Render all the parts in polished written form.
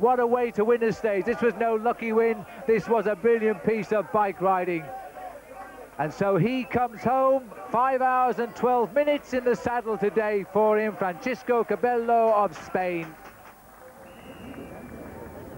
what a way to win a stage. This was no lucky win. This was a brilliant piece of bike riding. And so he comes home, 5 hours and 12 minutes in the saddle today for him, Francisco Cabello of Spain.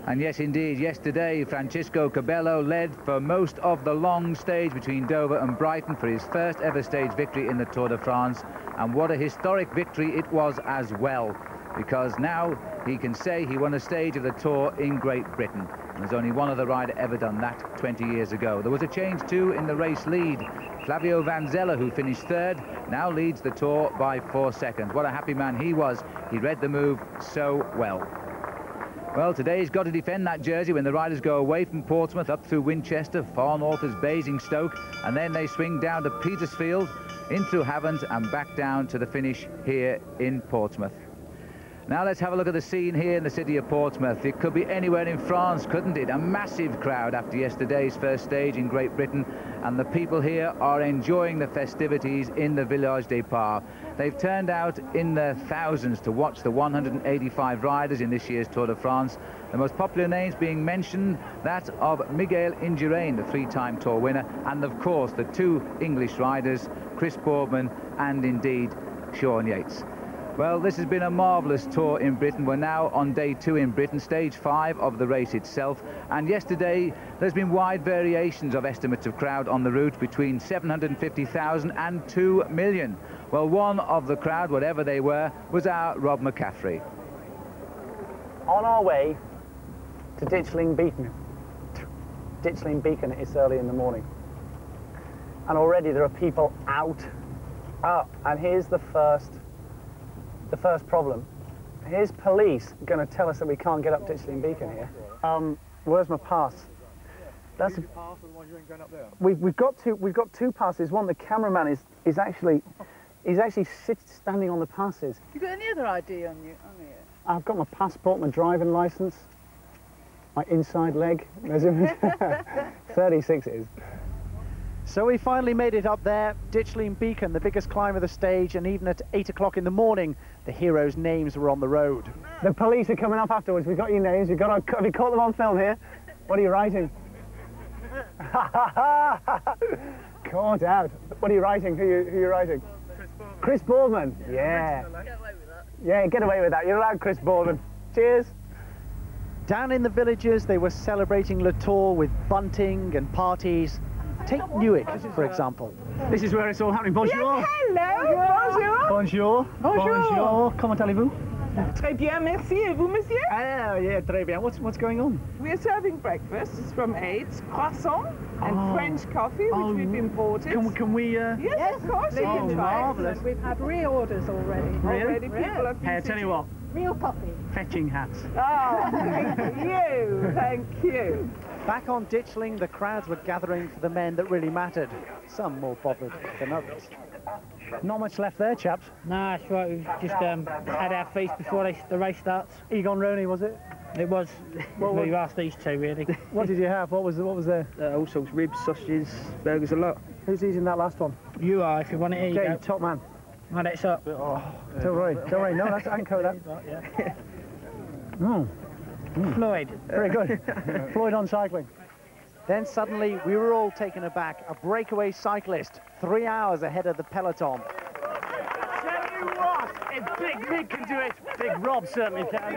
And yes, indeed, yesterday Francisco Cabello led for most of the long stage between Dover and Brighton for his first ever stage victory in the Tour de France. And what a historic victory it was as well, because now he can say he won a stage of the Tour in Great Britain. And there's only one other rider ever done that 20 years ago. There was a change too in the race lead. Flavio Vanzella, who finished third, now leads the Tour by 4 seconds. What a happy man he was. He read the move so well. Well, today he's got to defend that jersey when the riders go away from Portsmouth up through Winchester, far north as Basingstoke, and then they swing down to Petersfield, in through Havant and back down to the finish here in Portsmouth. Now let's have a look at the scene here in the city of Portsmouth. It could be anywhere in France, couldn't it? A massive crowd after yesterday's first stage in Great Britain, and the people here are enjoying the festivities in the Village des Parts. They've turned out in their thousands to watch the 185 riders in this year's Tour de France. The most popular names being mentioned, that of Miguel Indurain, the 3-time Tour winner, and of course the 2 English riders, Chris Boardman and indeed Sean Yates. Well, this has been a marvellous tour in Britain. We're now on day 2 in Britain, stage 5 of the race itself. And yesterday, there's been wide variations of estimates of crowd on the route, between 750,000 and 2 million. Well, one of the crowd, whatever they were, was our Rob McCaffrey. On our way to Ditchling Beacon. Ditchling Beacon, it's early in the morning. And already there are people out, up. And here's the first problem. Here's police going to tell us that we can't get up Ditchling Beacon here. Where's my pass? That's a pass, otherwise you ain't going up there. We've got two passes. One, the cameraman is actually standing on the passes. You got any other ID on you? I've got my passport, my driving license, my inside leg measurement. 36 it is. So we finally made it up there, Ditchling Beacon, the biggest climb of the stage, and even at 8 o'clock in the morning, the heroes' names were on the road. The police are coming up afterwards. We've got your names. Have you caught them on film here? What are you writing? Caught out. What are you writing? Who are you writing? Chris Boardman. Yeah. Get away with that. Yeah, get away with that. You're allowed, Chris Boardman. Cheers. Down in the villages, they were celebrating Le Tour with bunting and parties. Take Newick, for example. This is where it's all happening. Bonjour. Yes, hello. Bonjour. Bonjour. Bonjour. Comment allez-vous? Très bien, merci. Et vous, monsieur? Ah, yeah, très bien. What's going on? We're serving breakfast. It's from Yates, croissant and French coffee, which we've imported. Can we? Yes, of course, you can try. Marvellous. We've had reorders already. Already people have been Hey, I tell you what. Real coffee. Fetching hats. Oh, thank you. Thank you. Back on Ditchling, the crowds were gathering for the men that really mattered, some more bothered than others. Not much left there, chaps. No, that's right. We've just had our feast before the race starts. Egon Roney, was it? It was. Well, you asked these two, really. What did you have? What was there? All sorts, ribs, sausages, burgers, a lot. Who's eating that last one? You are, if you want it. Here you go. Top man. Right, it's up. Oh, don't worry. No, I can coat that. Yeah. Oh. Floyd. Very good. Floyd on cycling. Then suddenly we were all taken aback. A breakaway cyclist, 3 hours ahead of the peloton. Tell you what, if Big Mick can do it, Big Rob certainly can.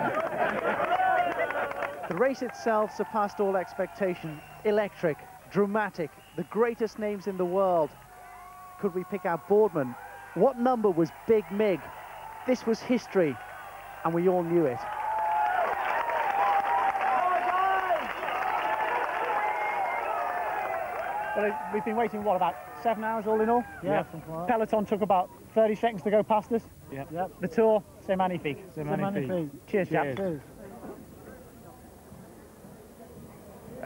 The race itself surpassed all expectation. Electric, dramatic, the greatest names in the world. Could we pick out Boardman? What number was Big Mig? This was history, and we all knew it. Well, we've been waiting, what, about 7 hours all in all? Yeah. Peloton took about 30 seconds to go past us. Yep. The Tour, c'est magnifique. C'est magnifique. Cheers, chaps. Cheers.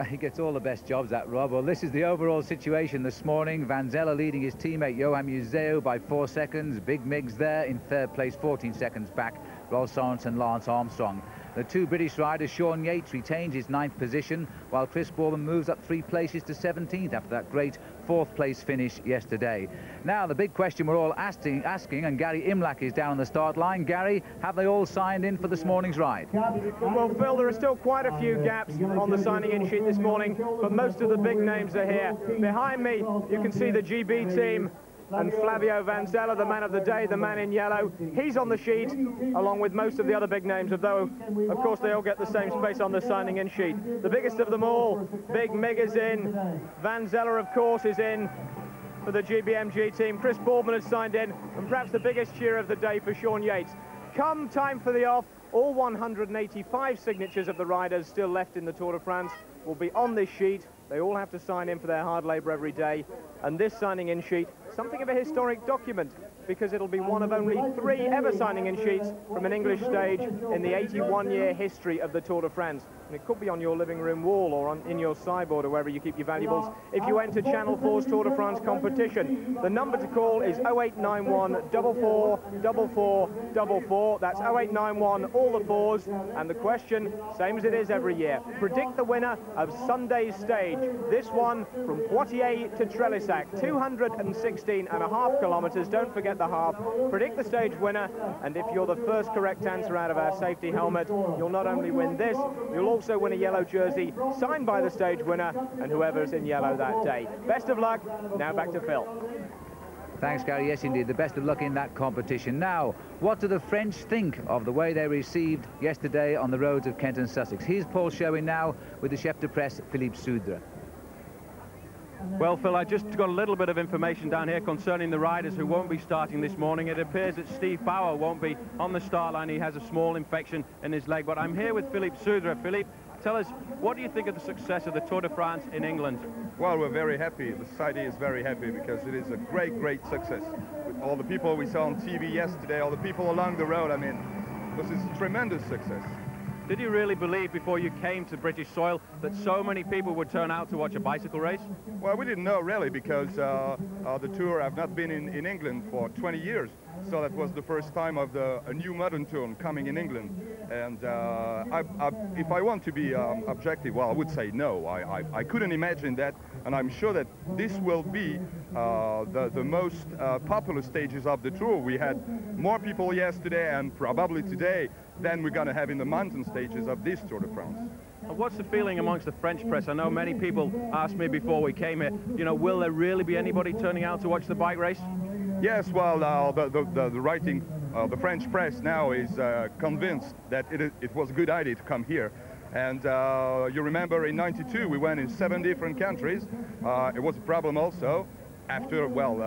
He gets all the best jobs, that Rob. Well, this is the overall situation this morning. Vanzella leading his teammate Johan Museo by 4 seconds. Big Mig's there in third place, 14 seconds back. Rolf Sorensen, Lance Armstrong. The two British riders, Sean Yates retains his 9th position, while Chris Boardman moves up 3 places to 17th after that great 4th place finish yesterday. Now, the big question we're all asking, and Gary Imlach is down on the start line. Gary, have they all signed in for this morning's ride? Well, Phil, there are still quite a few gaps on the signing-in sheet this morning, but most of the big names are here. Behind me, you can see the GB team, and Flavio Vanzella, the man of the day, the man in yellow. He's on the sheet, along with most of the other big names, although, of course, they all get the same space on the signing-in sheet. The biggest of them all, Big Mig is in. Vanzella, of course, is in for the GBMG team. Chris Boardman has signed in, and perhaps the biggest cheer of the day for Sean Yates. Come time for the off, all 185 signatures of the riders still left in the Tour de France will be on this sheet. They all have to sign in for their hard labour every day. And this signing-in sheet, something of a historic document, because it'll be one of only 3 ever signing-in sheets from an English stage in the 81-year history of the Tour de France. And it could be on your living room wall or in your sideboard or wherever you keep your valuables if you enter Channel 4's Tour de France competition. The number to call is 0891 44 44 44. That's 0891, all the 4s. And the question, same as it is every year, predict the winner of Sunday's stage. This one from Poitiers to Trelisac, 216.5 kilometres. Don't forget the half. Predict the stage winner, and if you're the first correct answer out of our safety helmet, you'll not only win this, you'll also win a yellow jersey signed by the stage winner and whoever's in yellow that day. Best of luck. Now back to Phil. Thanks, Gary. Yes, indeed, the best of luck in that competition. Now, what do the French think of the way they received yesterday on the roads of Kent and Sussex? Here's Paul Sherwin now with the chef de presse, Philippe Soudre. Well, Phil, I just got a little bit of information down here concerning the riders who won't be starting this morning. It appears that Steve Bauer won't be on the start line. He has a small infection in his leg. But I'm here with Philippe Soudre. Philippe, tell us, what do you think of the success of the Tour de France in England? Well, we're very happy. The society is very happy because it is a great, great success. With all the people we saw on TV yesterday, all the people along the road, I mean, this is tremendous success. Did you really believe before you came to British soil that so many people would turn out to watch a bicycle race? Well, we didn't know really because the Tour have not been in England for 20 years. So that was the first time of a new modern tour coming in England. And if I want to be objective, well, I would say no. I couldn't imagine that. And I'm sure that this will be the most popular stages of the Tour. We had more people yesterday and probably today than we're going to have in the mountain stages of this Tour de France. What's the feeling amongst the French press? I know many people asked me before we came here, you know, will there really be anybody turning out to watch the bike race? Yes, well, the French press now is convinced that it was a good idea to come here. And you remember in '92 we went in 7 different countries. It was a problem also. After, well,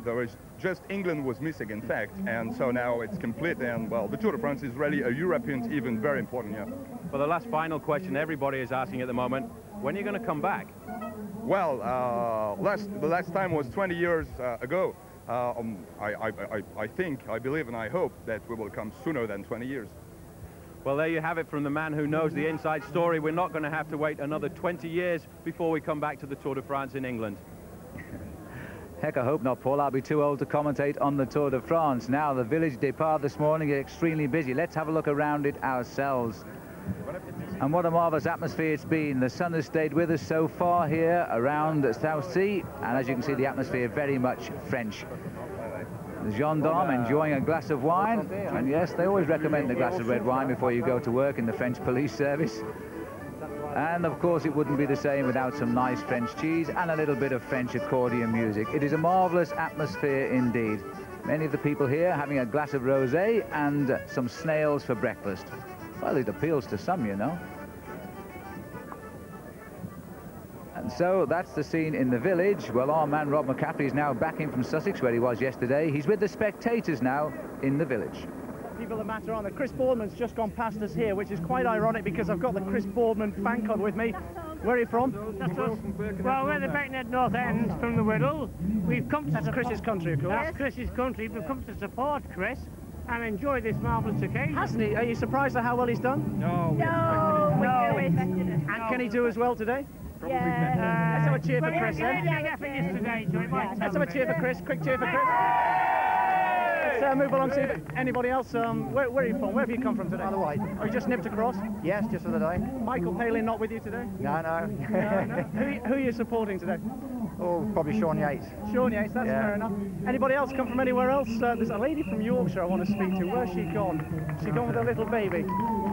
there was just England was missing, in fact, and so now it's complete, and, well, the Tour de France is really a European event, very important, yeah. Well, the last final question everybody is asking at the moment, when are you going to come back? Well, the last time was 20 years ago. I think, I believe, and I hope that we will come sooner than 20 years. Well, there you have it from the man who knows the inside story. We're not going to have to wait another 20 years before we come back to the Tour de France in England. Heck, I hope not, Paul. I'll be too old to commentate on the Tour de France. Now, the village départ this morning is extremely busy. Let's have a look around it ourselves. And what a marvellous atmosphere it's been. The sun has stayed with us so far here around Southsea. And as you can see, the atmosphere very much French. The gendarme enjoying a glass of wine. And yes, they always recommend a glass of red wine before you go to work in the French police service. And of course it wouldn't be the same without some nice French cheese and a little bit of French accordion music. It is a marvellous atmosphere indeed. Many of the people here having a glass of rosé and some snails for breakfast. Well, it appeals to some, you know. And so that's the scene in the village. Well, our man Rob McCaffrey is now back in from Sussex, where he was yesterday. He's with the spectators now in the village. People that matter on it. Chris Boardman's just gone past us here, which is quite ironic because I've got the Chris Boardman fan club with me. Where are you from? That's us. Well, we're the Becknet North End from the Whittle. We've come to That's Chris's country, of course. That's Chris's country. We've come to support Chris and enjoy this marvellous occasion. Hasn't he? Are you surprised at how well he's done? No, we expected it. And can he do as well today? Yeah. Let's have a cheer for Chris, then. Let's have a cheer for Chris. Quick cheer for Chris. Let's move along, see if anybody else. Where are you from? Where have you come from today? Other way. Oh, you just nipped across? Yes, just for the day. Michael Palin not with you today? No. No. Who are you supporting today? Oh, probably Sean Yates. Sean Yates, that's fair enough. Anybody else come from anywhere else? There's a lady from Yorkshire I want to speak to. Where's she gone? She gone with her little baby.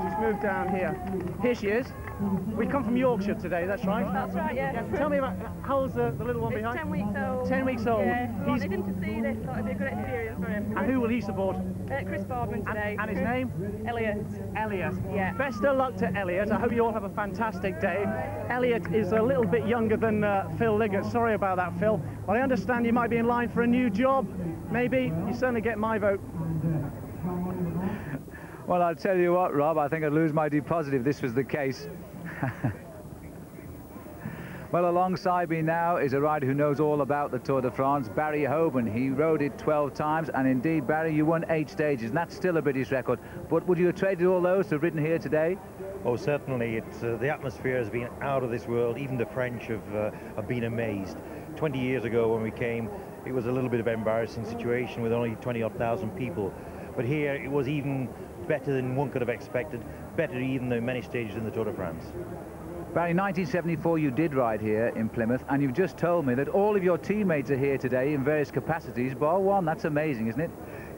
She's moved down here. Here she is. We come from Yorkshire today, that's right? That's right, yeah. Tell me about, how's the little one It's behind? 10 weeks old. 10 weeks old. Yeah, He's... wanted him to see this, thought it'd be a good experience for him. And who will he support? Chris Boardman today. And his name? Elliot. Elliot. Yeah. Best of luck to Elliot. I hope you all have a fantastic day. Elliot is a little bit younger than Phil Liggett. Sorry about that, Phil. But I understand you might be in line for a new job. Maybe. You certainly get my vote. Well, I'll tell you what, Rob, I think I'd lose my deposit if this was the case. Well, alongside me now is a rider who knows all about the Tour de France, Barry Hoban. He rode it 12 times, and indeed, Barry, you won 8 stages, and that's still a British record. But would you have traded all those to have ridden here today? Oh, certainly. It's the atmosphere has been out of this world. Even the French have been amazed. 20 years ago when we came, it was a little bit of an embarrassing situation with only 20,000 people. But here, it was even better than one could have expected, better even than many stages in the Tour de France. Barry, 1974 you did ride here in Plymouth, and you've just told me that all of your teammates are here today in various capacities, bar one. That's amazing, isn't it?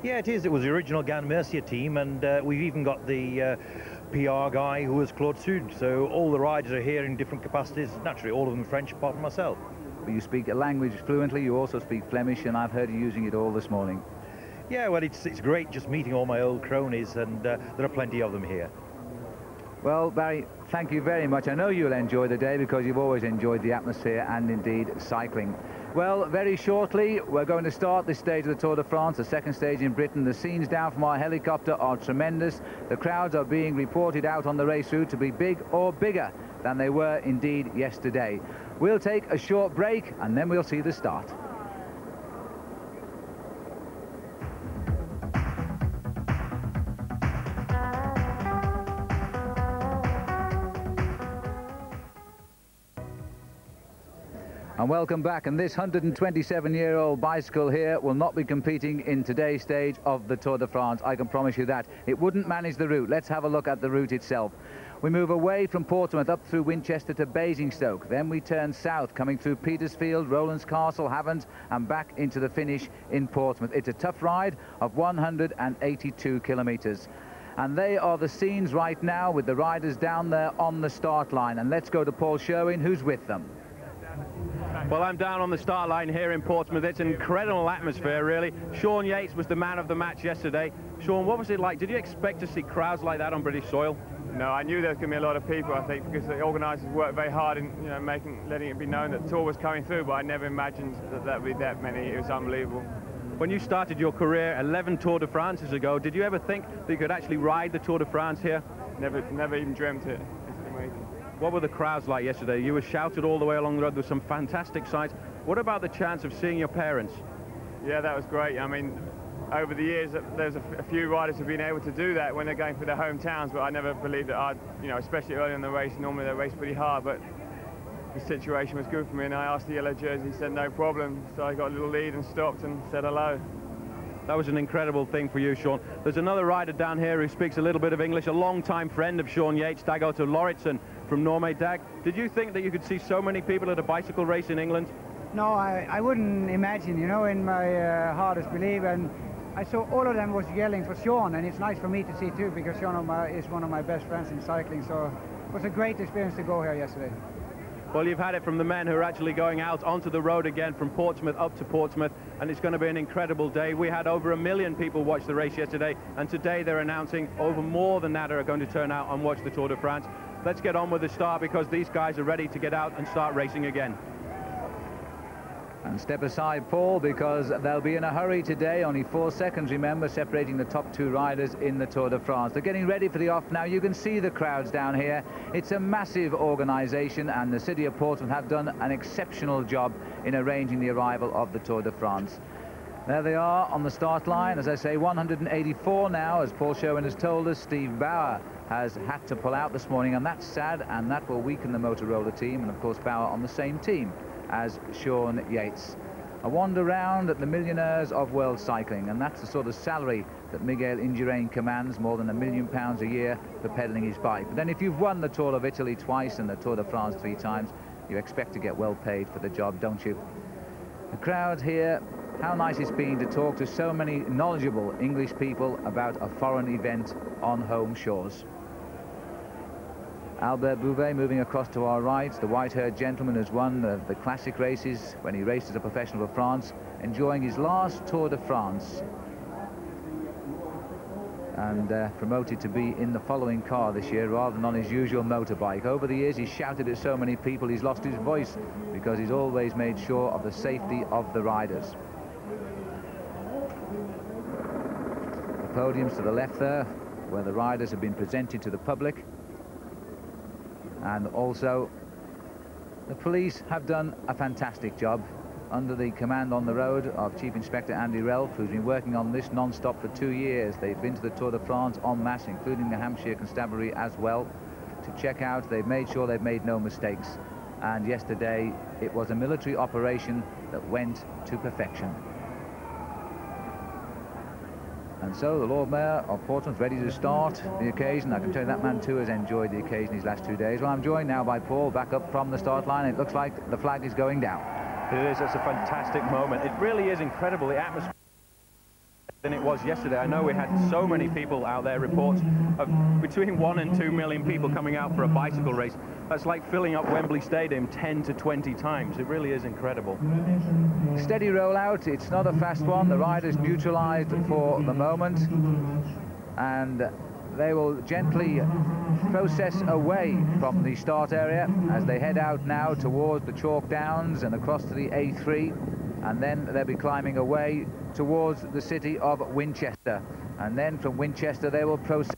Yeah, it is. It was the original Gan Mercier team, and we've even got the PR guy who was Claude Soud. So all the riders are here in different capacities. Naturally, all of them French, apart from myself. But you speak a language fluently. You also speak Flemish, and I've heard you using it all this morning. Yeah, well, it's great just meeting all my old cronies, and there are plenty of them here. Well, Barry, thank you very much. I know you'll enjoy the day because you've always enjoyed the atmosphere and indeed cycling. Well, very shortly, we're going to start this stage of the Tour de France, the second stage in Britain. The scenes down from our helicopter are tremendous. The crowds are being reported out on the race route to be big or bigger than they were indeed yesterday. We'll take a short break and then we'll see the start. And welcome back, and this 127-year-old bicycle here will not be competing in today's stage of the Tour de France. I can promise you that. It wouldn't manage the route. Let's have a look at the route itself. We move away from Portsmouth up through Winchester to Basingstoke. Then we turn south, coming through Petersfield, Rowlands Castle, Havant, and back into the finish in Portsmouth. It's a tough ride of 182 kilometres. And they are the scenes right now with the riders down there on the start line. And let's go to Paul Sherwin, who's with them. Well, I'm down on the start line here in Portsmouth. It's an incredible atmosphere, really. Sean Yates was the man of the match yesterday. Sean, what was it like? Did you expect to see crowds like that on British soil? No, I knew there was going to be a lot of people, I think, because the organisers worked very hard in, letting it be known that the tour was coming through, but I never imagined that there would be that many. It was unbelievable. When you started your career 11 Tour de France's ago, did you ever think that you could actually ride the Tour de France here? Never even dreamt it. It's amazing. What were the crowds like yesterday? You were shouted all the way along the road. There were some fantastic sights. What about the chance of seeing your parents? Yeah, that was great. I mean, over the years, there's a few riders who've been able to do that when they're going for their hometowns, but I never believed that I'd, especially early in the race, normally they race pretty hard, but the situation was good for me, and I asked the yellow jersey, he said no problem, so I got a little lead and stopped and said hello. That was an incredible thing for you, Sean. There's another rider down here who speaks a little bit of English, a long-time friend of Sean Yates, Dag Otto Lauritsen from Norway. Dag, did you think that you could see so many people at a bicycle race in England? No, I wouldn't imagine, in my hardest belief, and I saw all of them was yelling for Sean, and it's nice for me to see too, because Sean is one of my best friends in cycling, so it was a great experience to go here yesterday. Well, you've had it from the men who are actually going out onto the road again from Portsmouth up to Portsmouth, and it's going to be an incredible day. We had over 1 million people watch the race yesterday, and today they're announcing over more than that are going to turn out and watch the Tour de France. Let's get on with the start, because these guys are ready to get out and start racing again. And step aside, Paul, because they'll be in a hurry today. Only 4 seconds, remember, separating the top 2 riders in the Tour de France. They're getting ready for the off now. You can see the crowds down here. It's a massive organisation, and the city of Portsmouth have done an exceptional job in arranging the arrival of the Tour de France. There they are on the start line. As I say, 184 now, as Paul Sherwin has told us. Steve Bauer has had to pull out this morning, and that's sad, and that will weaken the Motorola team. And, of course, Bauer on the same team as Sean Yates. A wander round at the millionaires of world cycling, and that's the sort of salary that Miguel Indurain commands, more than £1 million a year for pedaling his bike. But then if you've won the Tour of Italy twice and the Tour de France 3 times, you expect to get well paid for the job, don't you? The crowd here, how nice it's been to talk to so many knowledgeable English people about a foreign event on home shores. Albert Bouvet moving across to our right, the white-haired gentleman has won the classic races when he raced as a professional for France, enjoying his last Tour de France, and promoted to be in the following car this year rather than on his usual motorbike. Over the years he's shouted at so many people he's lost his voice, because he's always made sure of the safety of the riders. The podiums to the left there, where the riders have been presented to the public. And also, the police have done a fantastic job under the command on the road of Chief Inspector Andy Relf, who's been working on this non-stop for 2 years. They've been to the Tour de France en masse, including the Hampshire Constabulary as well, to check out. They've made sure they've made no mistakes. And yesterday, it was a military operation that went to perfection. And so the Lord Mayor of Portsmouth is ready to start the occasion. I can tell you that man too has enjoyed the occasion these last 2 days. Well, I'm joined now by Paul, back up from the start line. It looks like the flag is going down. It is. It's a fantastic moment. It really is incredible, the atmosphere than it was yesterday. I know we had so many people out there, reports of between 1 and 2 million people coming out for a bicycle race. That's like filling up Wembley Stadium 10 to 20 times. It really is incredible. Steady rollout. It's not a fast one. The riders neutralized for the moment, and they will gently process away from the start area as they head out now towards the Chalk Downs and across to the A3, and then they'll be climbing away towards the city of Winchester, and then from Winchester they will process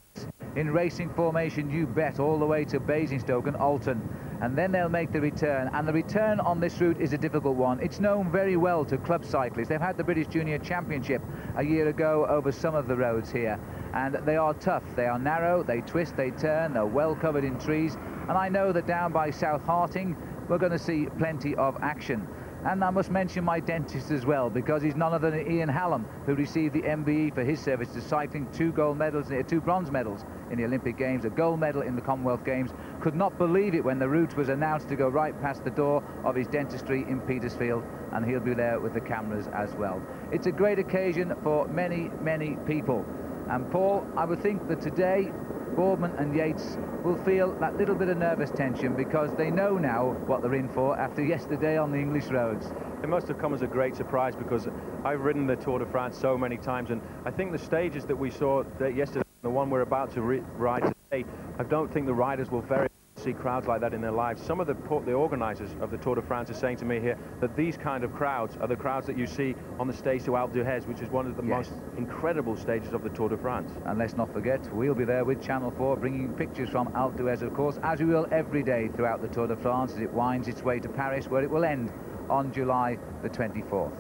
in racing formation, you bet, all the way to Basingstoke and Alton, and then they'll make the return. And the return on this route is a difficult one. It's known very well to club cyclists. They've had the British Junior Championship a year ago over some of the roads here, and they are tough. They are narrow, they twist, they turn, they're well covered in trees, and I know that down by South Harting we're going to see plenty of action. And I must mention my dentist as well, because he's none other than Ian Hallam, who received the MBE for his service to cycling, 2 bronze medals in the Olympic Games, a gold medal in the Commonwealth Games. Could not believe it when the route was announced to go right past the door of his dentistry in Petersfield, and he'll be there with the cameras as well. It's a great occasion for many, many people. And Paul, I would think that today Boardman and Yates will feel that little bit of nervous tension, because they know now what they're in for after yesterday on the English roads. It must have come as a great surprise, because I've ridden the Tour de France so many times, and I think the stages that we saw yesterday, the one we're about to ride today, I don't think the riders will very see crowds like that in their lives. Some of the organisers of the Tour de France are saying to me here that these kind of crowds are the crowds that you see on the stage to Alpe d'Huez, which is one of the most incredible stages of the Tour de France. And let's not forget, we'll be there with Channel 4 bringing pictures from Alpe d'Huez, of course, as we will every day throughout the Tour de France as it winds its way to Paris, where it will end on July the 24th.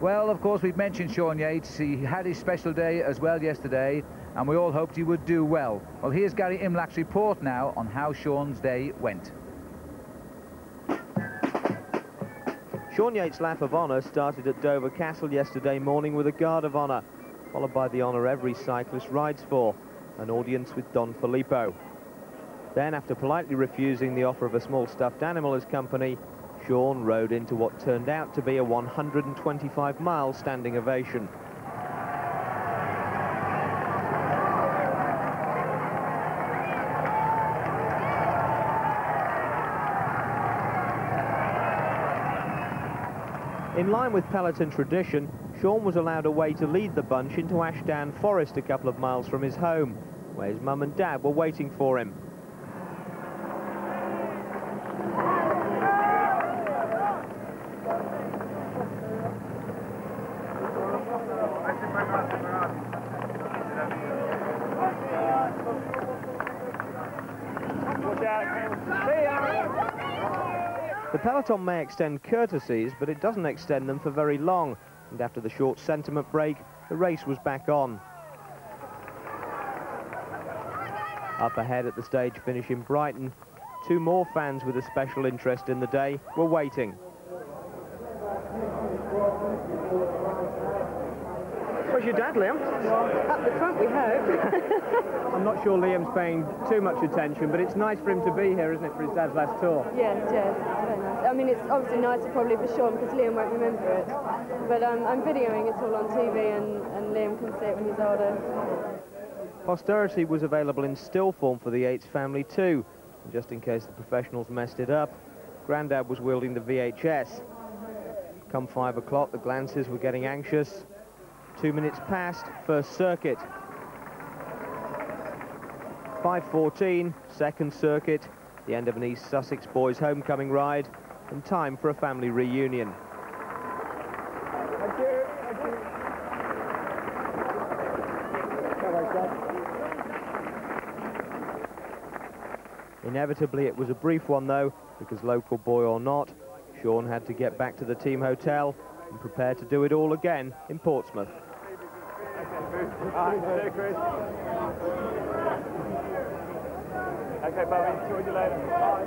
Well, of course, we've mentioned Sean Yates. He had his special day as well yesterday, and we all hoped he would do well. Well, here's Gary Imlach's report now on how Sean's day went. Sean Yates' lap of honour started at Dover Castle yesterday morning with a guard of honour, followed by the honour every cyclist rides for, an audience with Don Filippo. Then, after politely refusing the offer of a small stuffed animal as company, Sean rode into what turned out to be a 125-mile standing ovation. In line with peloton tradition, Sean was allowed a way to lead the bunch into Ashdown Forest, a couple of miles from his home, where his mum and dad were waiting for him. The peloton may extend courtesies, but it doesn't extend them for very long, and after the short sentiment break, the race was back on. Up ahead at the stage finish in Brighton, 2 more fans with a special interest in the day were waiting. Where's your dad, Liam? Up the front, we hope. I'm not sure Liam's paying too much attention, but it's nice for him to be here, isn't it, for his dad's last tour? Yes, it's very nice. I mean, it's obviously nicer probably for Sean because Liam won't remember it. But I'm videoing it all on TV and Liam can see it when he's older. Posterity was available in still form for the Yates family too. And just in case the professionals messed it up, Grandad was wielding the VHS. Come 5 o'clock, the glances were getting anxious. 2 minutes past, first circuit. 5:14, second circuit, the end of an East Sussex boys' homecoming ride, and time for a family reunion. Thank you. Inevitably, it was a brief one, though, because local boy or not, Sean had to get back to the team hotel and prepare to do it all again in Portsmouth. Okay, Chris. Okay, Bobby, talk to you later. Bye.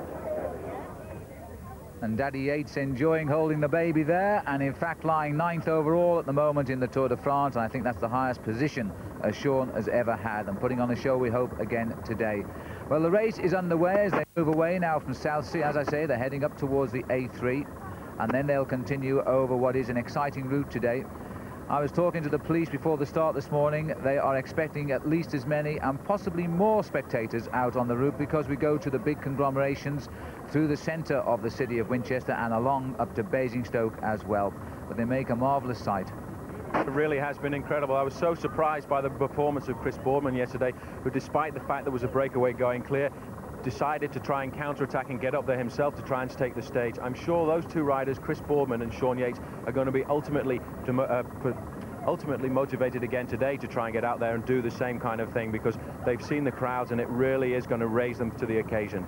And Daddy Yates enjoying holding the baby there, and in fact lying 9th overall at the moment in the Tour de France, and I think that's the highest position Sean has ever had, and putting on a show, we hope, again today. Well, the race is underway as they move away now from Southsea. As I say, they're heading up towards the A3, and then they'll continue over what is an exciting route today. I was talking to the police before the start this morning. They are expecting at least as many and possibly more spectators out on the route because we go to the big conglomerations through the centre of the city of Winchester and along up to Basingstoke as well. But they make a marvellous sight. It really has been incredible. I was so surprised by the performance of Chris Boardman yesterday, who, despite the fact there was a breakaway going clear, decided to try and counter-attack and get up there himself to try and take the stage. I'm sure those two riders, Chris Boardman and Sean Yates, are going to be ultimately motivated again today to try and get out there and do the same kind of thing, because they've seen the crowds and it really is going to raise them to the occasion.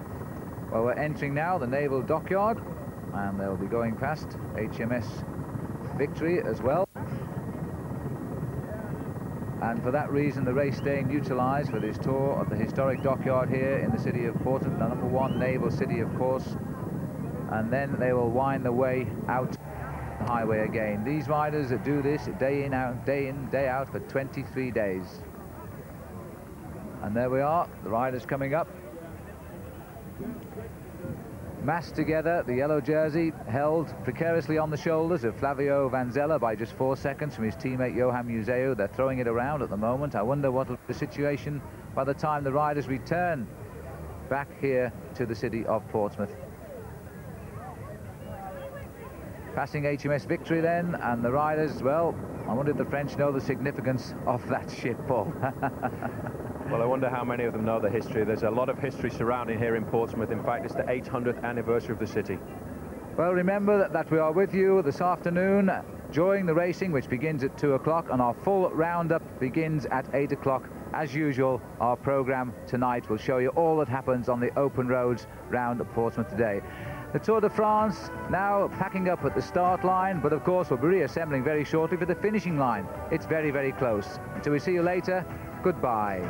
Well, we're entering now the Naval Dockyard, and they'll be going past HMS Victory as well. And for that reason, the race staying neutralised for this tour of the historic dockyard here in the city of Portsmouth, the #1 naval city, of course. And then they will wind the way out the highway again. These riders that do this day in, day out for 23 days. And there we are, the riders coming up. Massed together, the yellow jersey held precariously on the shoulders of Flavio Vanzella by just 4 seconds from his teammate Johan Museu. They're throwing it around at the moment. I wonder what will be the situation by the time the riders return back here to the city of Portsmouth. Passing HMS Victory then, and the riders, well, I wonder if the French know the significance of that ship, Paul. Well, I wonder how many of them know the history. There's a lot of history surrounding here in Portsmouth. In fact, it's the 800th anniversary of the city. Well, remember that we are with you this afternoon during the racing, which begins at 2 o'clock, and our full roundup begins at 8 o'clock. As usual, our programme tonight will show you all that happens on the open roads round Portsmouth today. The Tour de France now packing up at the start line, but of course we'll be reassembling very shortly for the finishing line. It's very, very close. Until we see you later, goodbye.